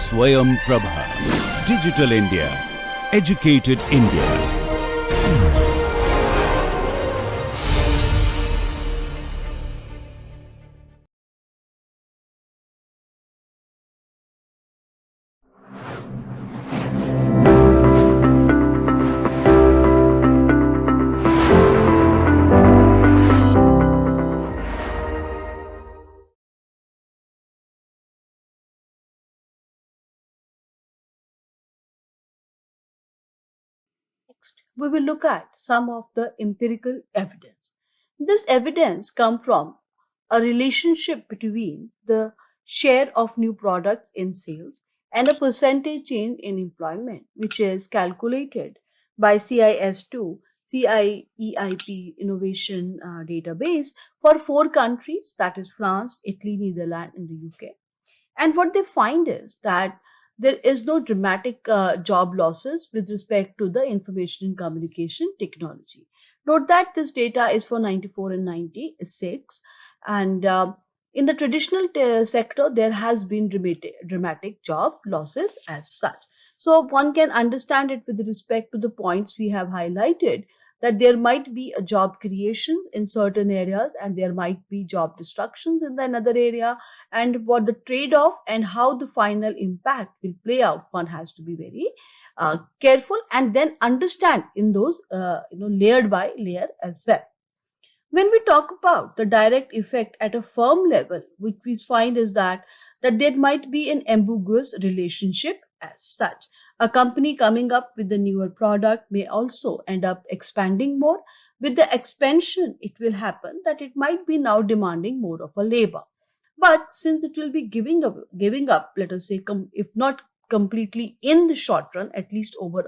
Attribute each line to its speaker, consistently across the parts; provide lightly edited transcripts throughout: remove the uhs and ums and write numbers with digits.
Speaker 1: Swayam Prabha. Digital India. Educated India.
Speaker 2: Next, we will look at some of the empirical evidence. This evidence comes from a relationship between the share of new products in sales and a percentage change in employment, which is calculated by CIS2 CIEIP Innovation Database for four countries, that is France, Italy, Netherlands, and the UK. And what they find is that there is no dramatic job losses with respect to the information and communication technology. Note that this data is for 94 and 96. And in the traditional sector, there has been dramatic job losses as such. So one can understand it with respect to the points we have highlighted, that there might be a job creation in certain areas and there might be job destructions in the another area, and what the trade-off and how the final impact will play out, one has to be very careful and then understand in those layered by layer as well. When we talk about the direct effect at a firm level, which we find is that there might be an ambiguous relationship as such. A company coming up with a newer product may also end up expanding more. With the expansion, it will happen that it might be now demanding more of a labor. But since it will be giving up, let us say, if not completely in the short run, at least over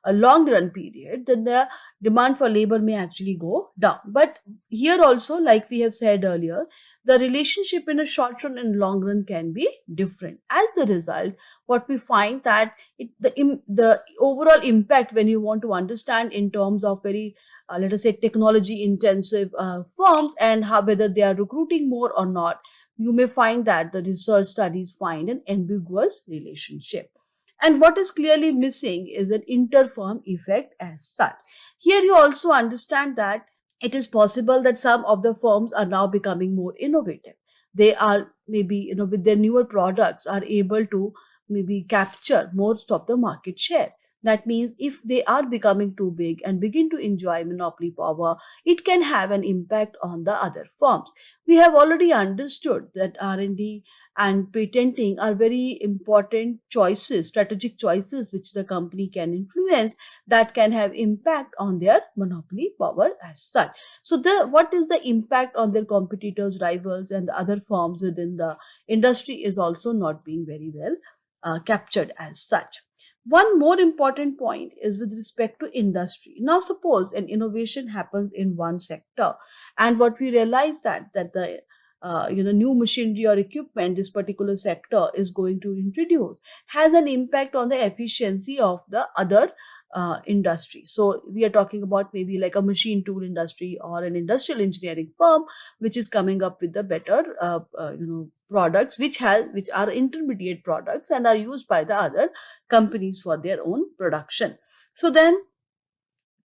Speaker 2: a long run period, then the demand for labor may actually go down. But here also, like we have said earlier, the relationship in a short run and long run can be different. As the result, what we find that the overall impact, when you want to understand in terms of very let us say technology intensive firms and how whether they are recruiting more or not, you may find that the research studies find an ambiguous relationship. And what is clearly missing is an interfirm effect as such. Here you also understand that it is possible that some of the firms are now becoming more innovative. They are maybe, with their newer products, are able to maybe capture most of the market share. That means if they are becoming too big and begin to enjoy monopoly power, it can have an impact on the other firms. We have already understood that R&D and patenting are very important choices, strategic choices, which the company can influence, that can have impact on their monopoly power as such. So what is the impact on their competitors, rivals, and the other firms within the industry is also not being very well captured as such. One more important point is with respect to industry. Now, suppose an innovation happens in one sector, and what we realize that the new machinery or equipment this particular sector is going to introduce has an impact on the efficiency of the other industry. So we are talking about maybe like a machine tool industry or an industrial engineering firm which is coming up with the better products which are intermediate products and are used by the other companies for their own production. So then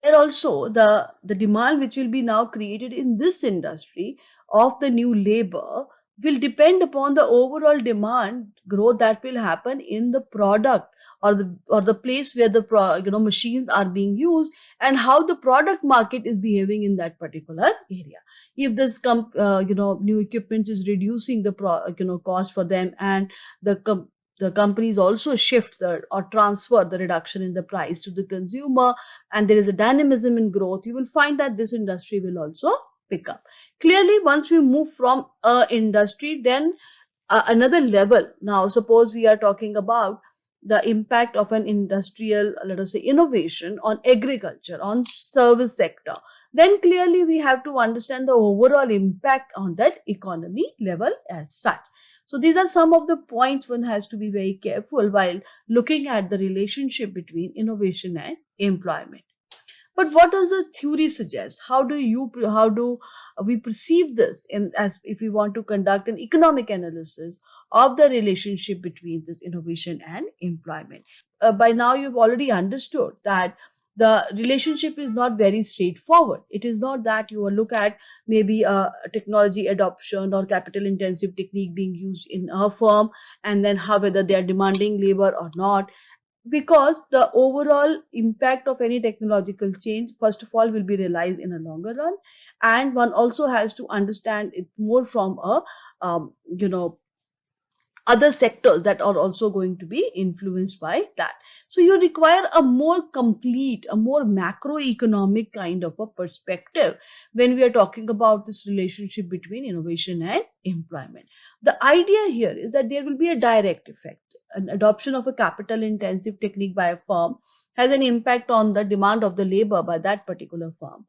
Speaker 2: there also the demand which will be now created in this industry of the new labor will depend upon the overall demand growth that will happen in the product or the place where the machines are being used, and how the product market is behaving in that particular area. If this new equipment is reducing the cost for them, and the companies also shift or transfer the reduction in the price to the consumer, and there is a dynamism in growth, you will find that this industry will also pick up. Clearly, once we move from a industry, then another level. Now, suppose we are talking about the impact of an industrial, let us say, innovation on agriculture, on service sector, then clearly we have to understand the overall impact on that economy level as such. So these are some of the points one has to be very careful while looking at the relationship between innovation and employment. But what does the theory suggest? How do we perceive this in, as if we want to conduct an economic analysis of the relationship between this innovation and employment? By now you've already understood that the relationship is not very straightforward. It is not that you will look at maybe a technology adoption or capital intensive technique being used in a firm, and then how whether they are demanding labor or not, because the overall impact of any technological change first of all will be realized in a longer run, and one also has to understand it more from a you know other sectors that are also going to be influenced by that. So you require a more complete, a more macroeconomic kind of a perspective when we are talking about this relationship between innovation and employment. The idea here is that there will be a direct effect. An adoption of a capital intensive technique by a firm has an impact on the demand of the labor by that particular firm.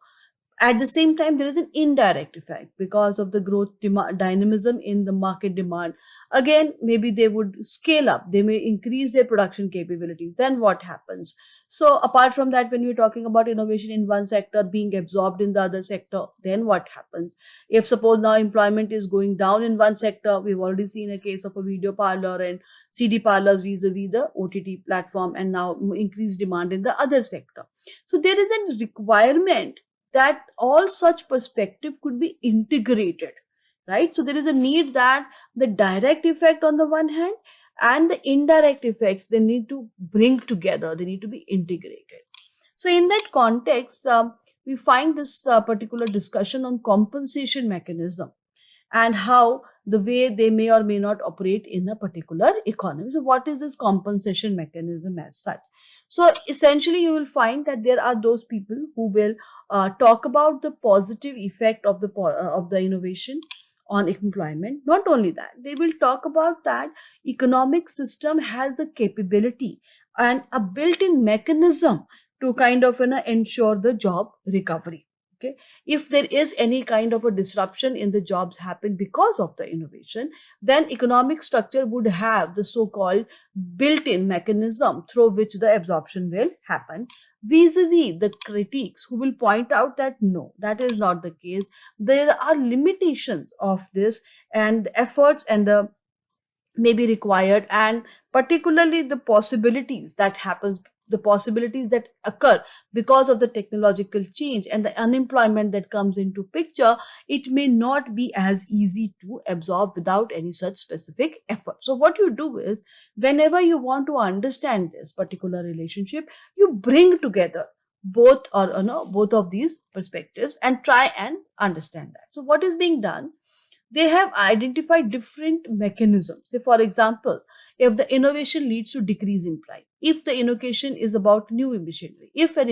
Speaker 2: At the same time, there is an indirect effect because of the growth dynamism in the market demand. Again, maybe they would scale up, they may increase their production capabilities. Then what happens? So apart from that, when we're talking about innovation in one sector being absorbed in the other sector, then what happens? If suppose now employment is going down in one sector, we've already seen a case of a video parlor and CD parlors vis-a-vis the OTT platform, and now increased demand in the other sector. So there is a requirement that all such perspective could be integrated, right? So there is a need that the direct effect on the one hand and the indirect effects, they need to bring together, they need to be integrated. So in that context, we find this particular discussion on compensation mechanism and how the way they may or may not operate in a particular economy. So what is this compensation mechanism as such? So essentially you will find that there are those people who will talk about the positive effect of the innovation on employment. Not only that, they will talk about that economic system has the capability and a built-in mechanism to kind of ensure the job recovery. Okay, if there is any kind of a disruption in the jobs happen because of the innovation, then economic structure would have the so-called built-in mechanism through which the absorption will happen, vis-a-vis the critics who will point out that no, that is not the case. There are limitations of this, and efforts and the may be required, and particularly the possibilities that happens, the possibilities that occur because of the technological change and the unemployment that comes into picture, it may not be as easy to absorb without any such specific effort. So what you do is, whenever you want to understand this particular relationship, you bring together both or both of these perspectives and try and understand that. So what is being done? They have identified different mechanisms. Say, for example, if the innovation leads to decrease in price, if the innovation is about new machinery, if an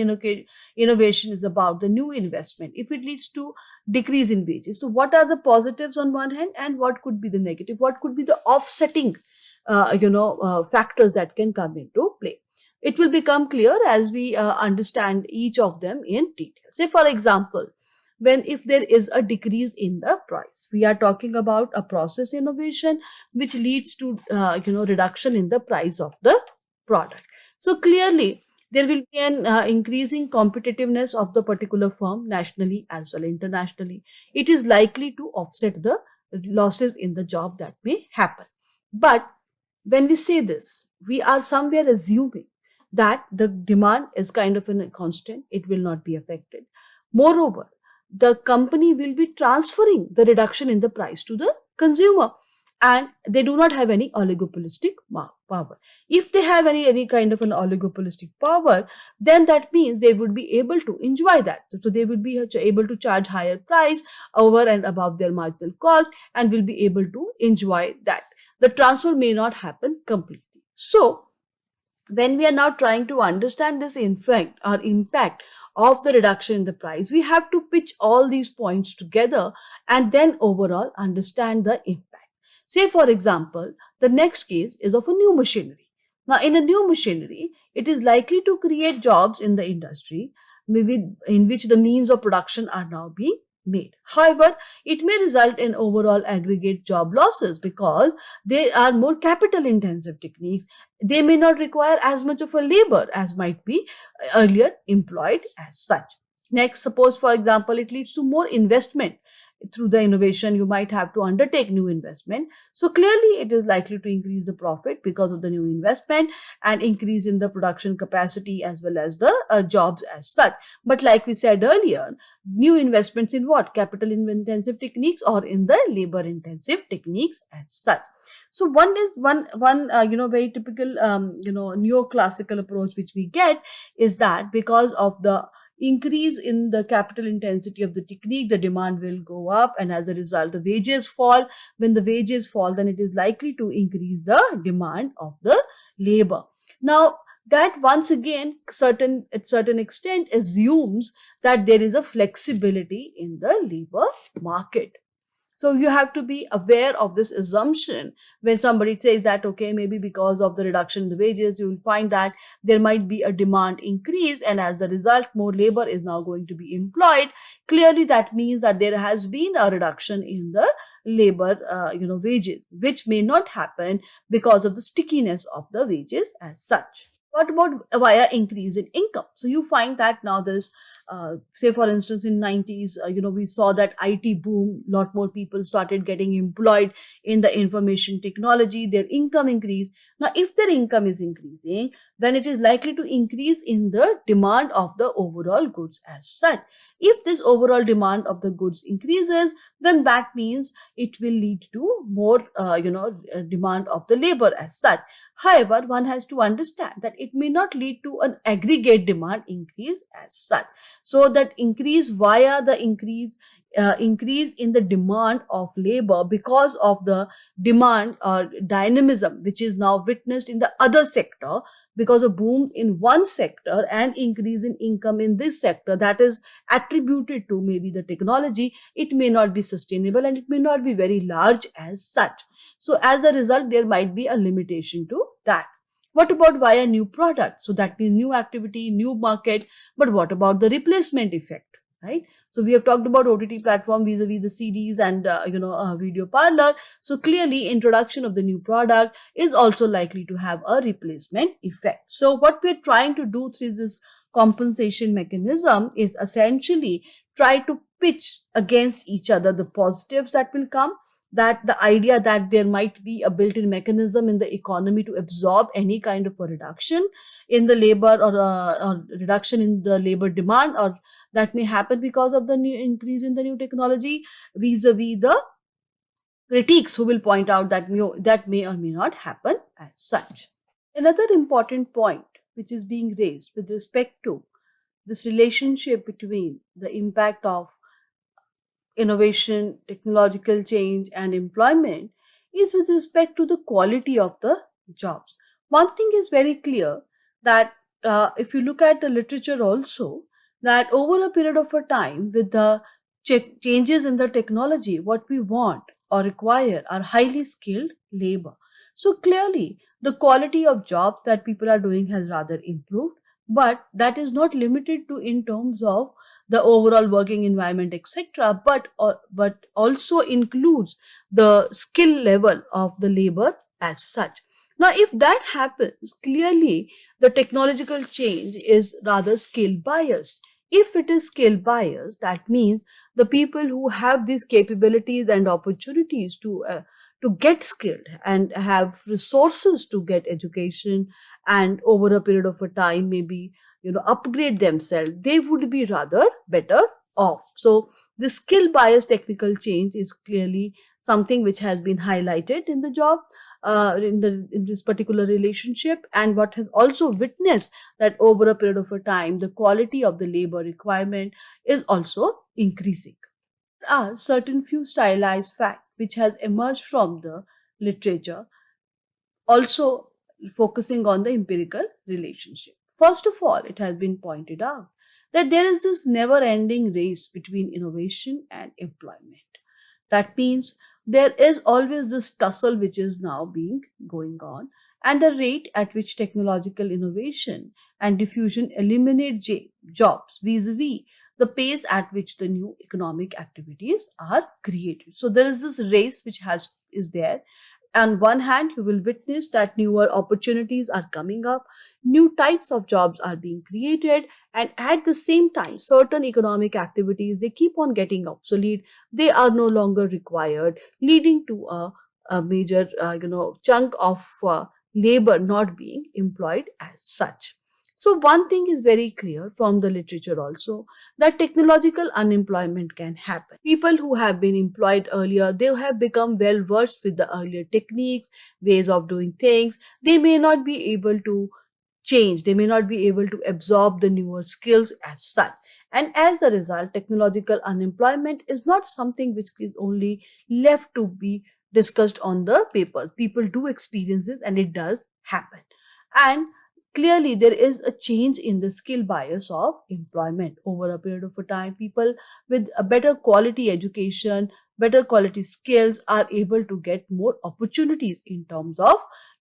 Speaker 2: innovation is about the new investment, if it leads to decrease in wages. So what are the positives on one hand, and what could be the negative? What could be the offsetting factors that can come into play? It will become clear as we understand each of them in detail. Say, for example, if there is a decrease in the price, we are talking about a process innovation which leads to reduction in the price of the product. So clearly there will be an increasing competitiveness of the particular firm nationally as well internationally. It is likely to offset the losses in the job that may happen. But when we say this, we are somewhere assuming that the demand is kind of a constant, it will not be affected. Moreover, the company will be transferring the reduction in the price to the consumer, and they do not have any oligopolistic power. If they have any kind of an oligopolistic power, then that means they would be able to enjoy that. So they would be able to charge higher price over and above their marginal cost and will be able to enjoy that. The transfer may not happen completely. So when we are now trying to understand this effect or impact of the reduction in the price, we have to pitch all these points together and then overall understand the impact. Say, for example, the next case is of a new machinery. Now, in a new machinery, it is likely to create jobs in the industry, maybe in which the means of production are now being made. However, it may result in overall aggregate job losses because they are more capital intensive techniques. They may not require as much of a labor as might be earlier employed as such. Next, suppose for example, it leads to more investment. Through the innovation, you might have to undertake new investment. So clearly, it is likely to increase the profit because of the new investment and increase in the production capacity as well as the jobs as such. But like we said earlier, new investments in what? Capital intensive techniques or in the labor intensive techniques as such. So one is one very typical neoclassical approach which we get is that because of the increase in the capital intensity of the technique, the demand will go up, and as a result, the wages fall. When the wages fall, then it is likely to increase the demand of the labor. Now, that once again, at certain extent, assumes that there is a flexibility in the labor market. So you have to be aware of this assumption when somebody says that, okay, maybe because of the reduction in the wages, you will find that there might be a demand increase, and as a result, more labor is now going to be employed. Clearly, that means that there has been a reduction in the labor, wages, which may not happen because of the stickiness of the wages as such. What about via increase in income? So you find that now there's, say for instance, in 90s, we saw that IT boom, lot more people started getting employed in the information technology, their income increased. Now, if their income is increasing, then it is likely to increase in the demand of the overall goods as such. If this overall demand of the goods increases, then that means it will lead to more, demand of the labor as such. However, one has to understand that it may not lead to an aggregate demand increase as such. So that increase via the increase in the demand of labor because of the demand or dynamism which is now witnessed in the other sector because of booms in one sector and increase in income in this sector that is attributed to maybe the technology, it may not be sustainable and it may not be very large as such. So as a result, there might be a limitation to that. What about via new product? So that means new activity, new market. But what about the replacement effect, right? So we have talked about OTT platform vis-a-vis the CDs and video parlor. So clearly, introduction of the new product is also likely to have a replacement effect. So what we're trying to do through this compensation mechanism is essentially try to pitch against each other the positives that will come, that the idea that there might be a built-in mechanism in the economy to absorb any kind of a reduction in the labor or reduction in the labor demand, or that may happen because of the new increase in the new technology, vis-a-vis the critiques who will point out that that may or may not happen as such. Another important point which is being raised with respect to this relationship between the impact of innovation, technological change, and employment is with respect to the quality of the jobs. One thing is very clear that if you look at the literature also, that over a period of a time with the changes in the technology, what we want or require are highly skilled labor. So clearly, the quality of jobs that people are doing has rather improved, but that is not limited to in terms of the overall working environment, etc., but also includes the skill level of the labor as such. Now, if that happens, clearly the technological change is rather skill biased. If it is skill biased, that means the people who have these capabilities and opportunities to get skilled and have resources to get education and over a period of a time maybe upgrade themselves, they would be rather better off. So the skill bias technical change is clearly something which has been highlighted in the job in this particular relationship, and what has also witnessed that over a period of a time the quality of the labor requirement is also increasing. There are certain few stylized facts which has emerged from the literature, also focusing on the empirical relationship. First of all, it has been pointed out that there is this never ending race between innovation and employment. That means there is always this tussle which is now being going on, and the rate at which technological innovation and diffusion eliminate jobs vis-a-vis the pace at which the new economic activities are created. So there is this race which is there. On one hand, you will witness that newer opportunities are coming up, new types of jobs are being created, and at the same time, certain economic activities they keep on getting obsolete. They are no longer required, leading to a major chunk of labor not being employed as such. So one thing is very clear from the literature also, that technological unemployment can happen. People who have been employed earlier, they have become well versed with the earlier techniques, ways of doing things. They may not be able to change, they may not be able to absorb the newer skills as such. And as a result, technological unemployment is not something which is only left to be discussed on the papers. People do experience this, and it does happen. And clearly, there is a change in the skill bias of employment over a period of a time. People with a better quality education, better quality skills are able to get more opportunities in terms of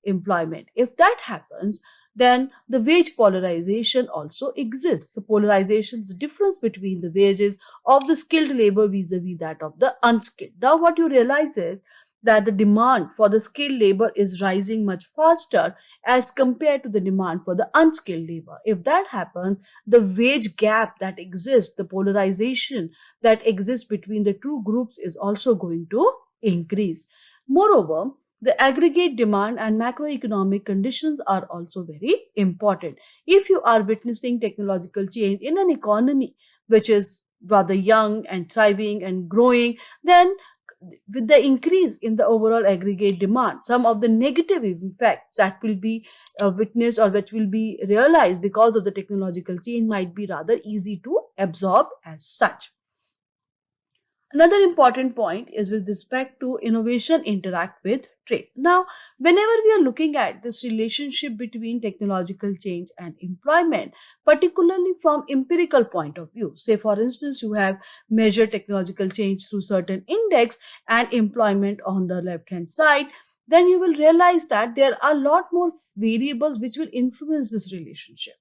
Speaker 2: employment. If that happens, then the wage polarization also exists. The polarization is the difference between the wages of the skilled labor vis-a-vis that of the unskilled. Now, what you realize is that the demand for the skilled labor is rising much faster as compared to the demand for the unskilled labor. If that happens, the wage gap that exists, the polarization that exists between the two groups is also going to increase. Moreover, the aggregate demand and macroeconomic conditions are also very important. If you are witnessing technological change in an economy which is rather young and thriving and growing, then with the increase in the overall aggregate demand, some of the negative effects that will be witnessed or which will be realized because of the technological change might be rather easy to absorb as such. Another important point is with respect to innovation interact with trade. Now, whenever we are looking at this relationship between technological change and employment, particularly from empirical point of view, say for instance, you have measured technological change through certain index and employment on the left hand side, then you will realize that there are a lot more variables which will influence this relationship.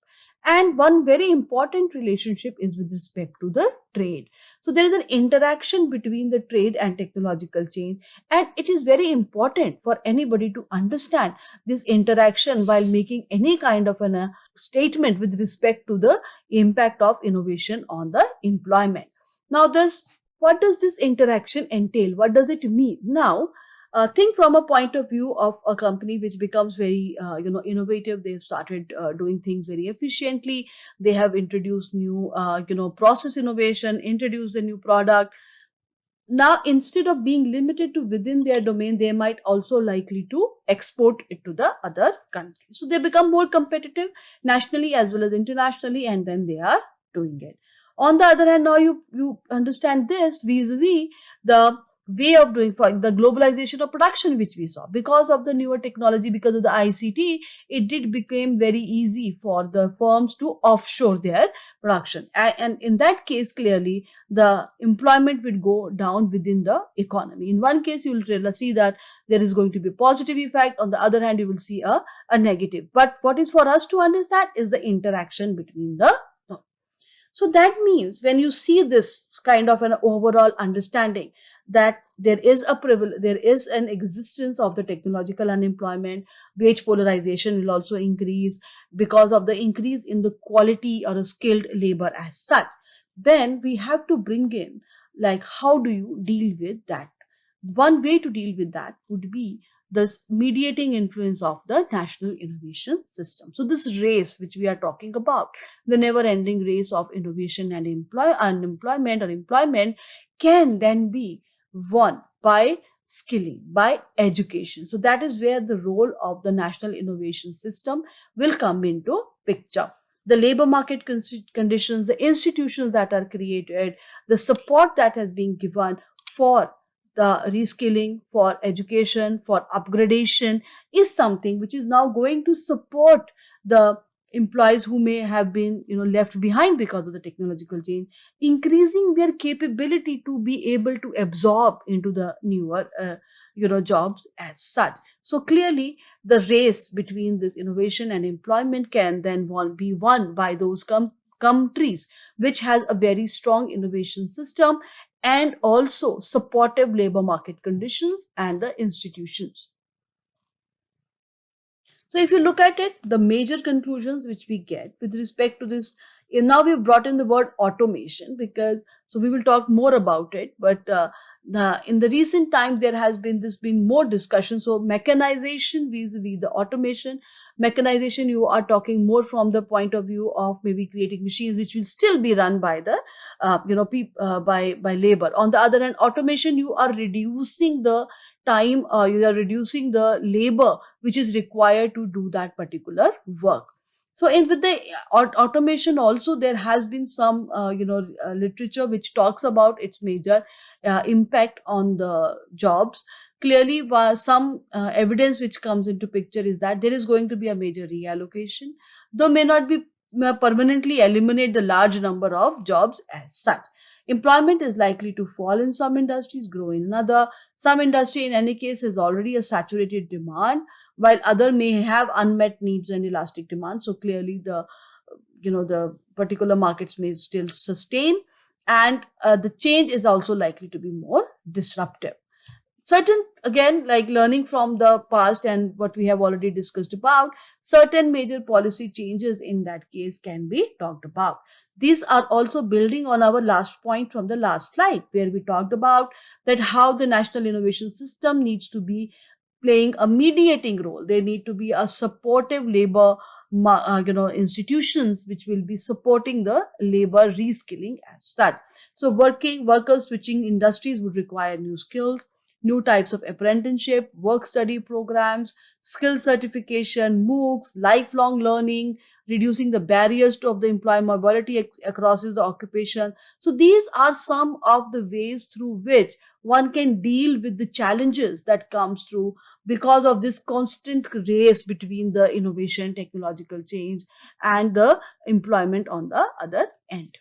Speaker 2: And one very important relationship is with respect to the trade. So there is an interaction between the trade and technological change, and it is very important for anybody to understand this interaction while making any kind of a statement with respect to the impact of innovation on the employment. Now, what does this interaction entail? What does it mean? Now, think from a point of view of a company which becomes very innovative. They've started doing things very efficiently. They have introduced new process innovation, introduced a new product. Now, instead of being limited to within their domain, they might also likely to export it to the other country. So they become more competitive nationally as well as internationally, and then they are doing it. On the other hand, now you understand this vis-a-vis the way of doing for the globalization of production which we saw. Because of the newer technology, because of the ICT, it did become very easy for the firms to offshore their production. And in that case, clearly, the employment will go down within the economy. In one case, you will see that there is going to be a positive effect. On the other hand, you will see a negative. But what is for us to understand is the interaction between the two. So that means when you see this kind of an overall understanding that there is an existence of the technological unemployment, wage polarization will also increase because of the increase in the quality or a skilled labor as such, then we have to bring in, like, how do you deal with that? One way to deal with that would be this mediating influence of the national innovation system. So this race which we are talking about, the never-ending race of innovation and unemployment or employment, can then be won by skilling, by education. So that is where the role of the national innovation system will come into picture. The labor market conditions, the institutions that are created, the support that has been given for the reskilling, for education, for upgradation is something which is now going to support the employees who may have been left behind because of the technological change, increasing their capability to be able to absorb into the newer jobs as such. So clearly, the race between this innovation and employment can then be won by those countries which has a very strong innovation system and also supportive labor market conditions and the institutions. So if you look at it, the major conclusions which we get with respect to this, now we've brought in the word automation because, so we will talk more about it, but in the recent times there has been more discussion. So mechanization vis-a-vis the automation, mechanization you are talking more from the point of view of maybe creating machines which will still be run by the by labor. On the other hand, automation, you are reducing the time, you are reducing the labor which is required to do that particular work. So in with the automation also, there has been some literature which talks about its major impact on the jobs. Clearly some evidence which comes into picture is that there is going to be a major reallocation, though may not be permanently eliminate the large number of jobs as such. Employment is likely to fall in some industries, grow in another. Some industry in any case is already a saturated demand, while other may have unmet needs and elastic demand. So clearly the particular markets may still sustain, and the change is also likely to be more disruptive. Certain, again, like learning from the past and what we have already discussed about, certain major policy changes in that case can be talked about. These are also building on our last point from the last slide, where we talked about that how the national innovation system needs to be playing a mediating role. There need to be a supportive labor institutions which will be supporting the labor reskilling as such. So workers switching industries would require new skills, new types of apprenticeship, work study programs, skill certification, MOOCs, lifelong learning, reducing the barriers to of the employee mobility across the occupation. So these are some of the ways through which one can deal with the challenges that comes through because of this constant race between the innovation, technological change, and the employment on the other end.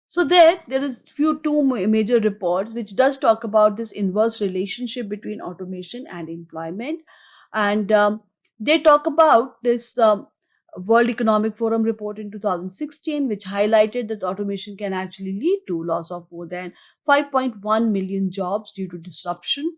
Speaker 2: So there is two major reports which does talk about this inverse relationship between automation and employment, and they talk about this World Economic Forum report in 2016, which highlighted that automation can actually lead to loss of more than 5.1 million jobs due to disruption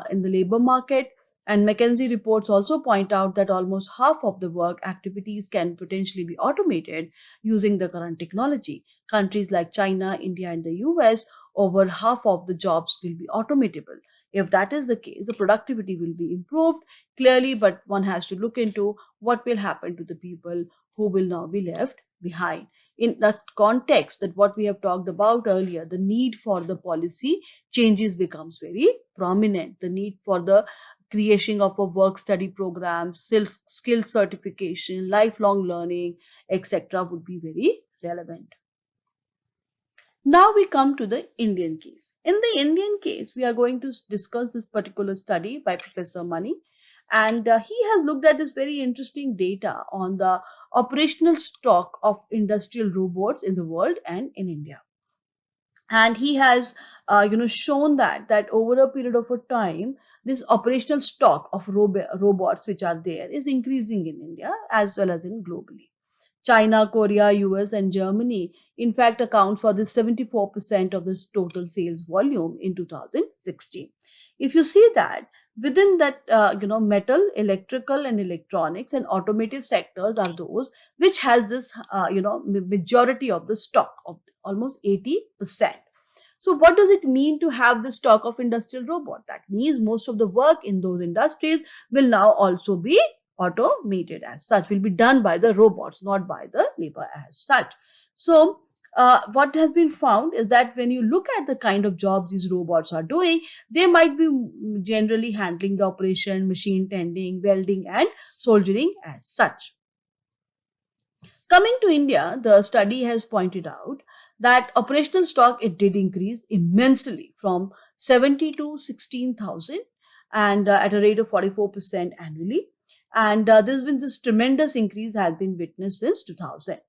Speaker 2: in the labor market. And McKinsey reports also point out that almost half of the work activities can potentially be automated using the current technology. Countries like China, India, and the US, over half of the jobs will be automatable. If that is the case, the productivity will be improved clearly, but one has to look into what will happen to the people who will now be left behind. In that context, that what we have talked about earlier, the need for the policy changes becomes very prominent. The need for the creation of a work study program, skill certification, lifelong learning, etc. would be very relevant. Now we come to the Indian case. In the Indian case, we are going to discuss this particular study by Professor Mani, and he has looked at this very interesting data on the operational stock of industrial robots in the world and in India. And he has shown that over a period of a time, this operational stock of robots which are there is increasing in India as well as in globally. China, Korea, US, and Germany, in fact, account for this 74% of this total sales volume in 2016. If you see that within that, metal, electrical, and electronics and automotive sectors are those which has this, majority of the stock of almost 80%. So what does it mean to have the stock of industrial robot? That means most of the work in those industries will now also be automated as such, will be done by the robots, not by the labor as such. So what has been found is that when you look at the kind of jobs these robots are doing, they might be generally handling the operation, machine tending, welding, and soldering as such. Coming to India, the study has pointed out that operational stock, it did increase immensely from 70 to 16,000 and at a rate of 44% annually. And this tremendous increase has been witnessed since 2000.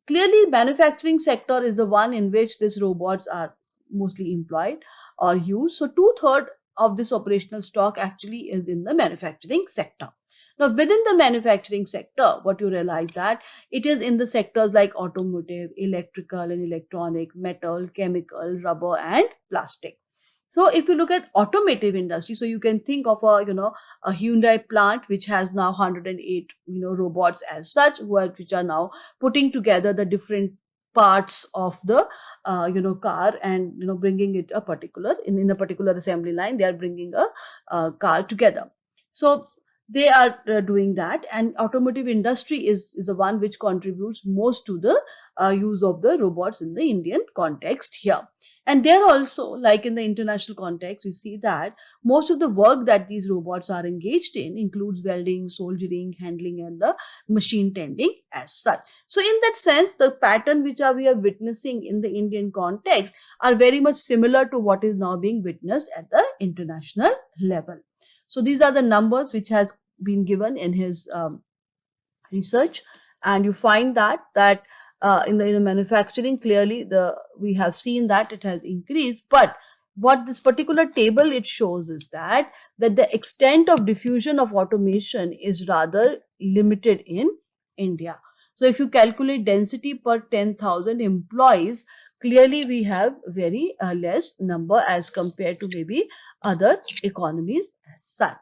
Speaker 2: Clearly, manufacturing sector is the one in which these robots are mostly employed or used. So 2/3 of this operational stock actually is in the manufacturing sector. Now, within the manufacturing sector, what you realize that it is in the sectors like automotive, electrical and electronic, metal, chemical, rubber, and plastic. So if you look at automotive industry, so you can think of a Hyundai plant which has now 108 robots as such, which are now putting together the different parts of the car, and bringing it a particular in a particular assembly line. They are bringing a car together. So they are doing that, and automotive industry is the one which contributes most to the use of the robots in the Indian context here. And there also, like in the international context, we see that most of the work that these robots are engaged in includes welding, soldering, handling, and the machine tending as such. So in that sense, the pattern which we are witnessing in the Indian context are very much similar to what is now being witnessed at the international level. So these are the numbers which has been given in his research, and you find that in the manufacturing, clearly we have seen that it has increased. But what this particular table it shows is that the extent of diffusion of automation is rather limited in India. So if you calculate density per 10,000 employees, clearly we have very less number as compared to maybe other economies as such.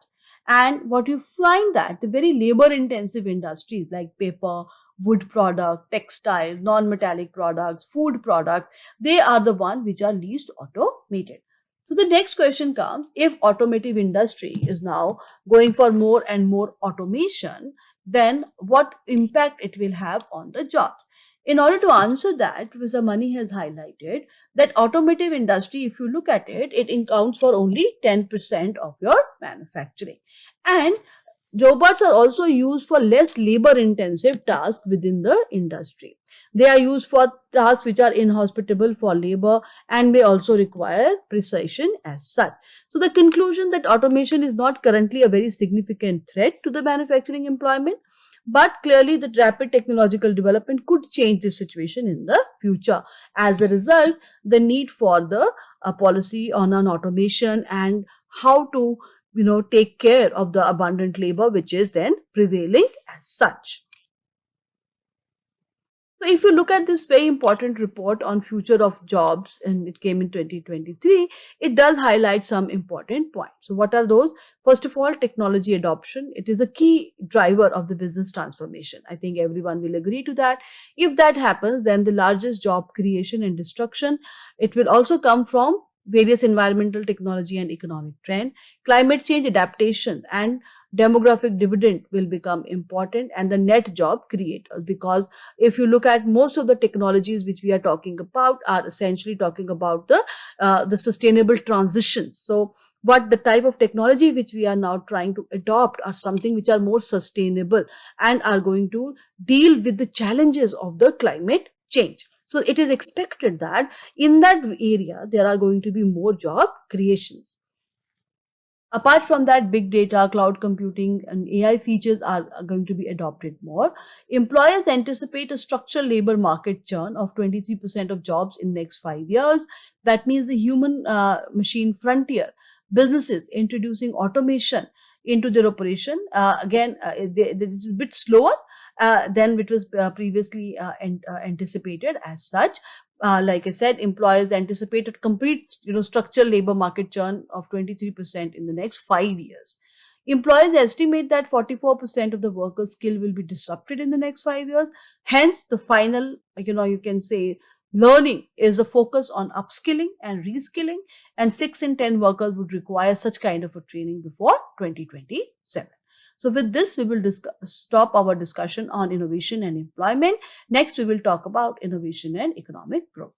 Speaker 2: And what you find that the very labor intensive industries like paper, wood product, textile, non-metallic products, food product, they are the one which are least automated. So the next question comes, if automotive industry is now going for more and more automation, then what impact it will have on the jobs? In order to answer that, Professor Mani has highlighted that automotive industry, if you look at it, it accounts for only 10% of your manufacturing. And robots are also used for less labor intensive tasks within the industry. They are used for tasks which are inhospitable for labor and may also require precision as such. So the conclusion that automation is not currently a very significant threat to the manufacturing employment, but clearly the rapid technological development could change this situation in the future. As a result, the need for the policy on an automation and how to take care of the abundant labor which is then prevailing as such. So if you look at this very important report on future of jobs, and it came in 2023, it does highlight some important points. So what are those? First of all, technology adoption. It is a key driver of the business transformation. I think everyone will agree to that. If that happens, then the largest job creation and destruction, it will also come from various environmental, technology and economic trend. Climate change adaptation and demographic dividend will become important, and the net job creators, because if you look at most of the technologies which we are talking about are essentially talking about the sustainable transition. So what the type of technology which we are now trying to adopt are something which are more sustainable and are going to deal with the challenges of the climate change. So it is expected that in that area, there are going to be more job creations. Apart from that, big data, cloud computing and AI features are going to be adopted more. Employers anticipate a structural labor market churn of 23% of jobs in next 5 years. That means the human machine frontier. Businesses introducing automation into their operation. This is a bit slower than it was previously anticipated as such. Like I said, employers anticipate a complete structural labor market churn of 23% in the next 5 years. Employers estimate that 44% of the workers' skill will be disrupted in the next 5 years. Hence, the final, you can say, learning is a focus on upskilling and reskilling, and 6 in 10 workers would require such kind of a training before 2027. So with this, we will stop our discussion on innovation and employment. Next, we will talk about innovation and economic growth.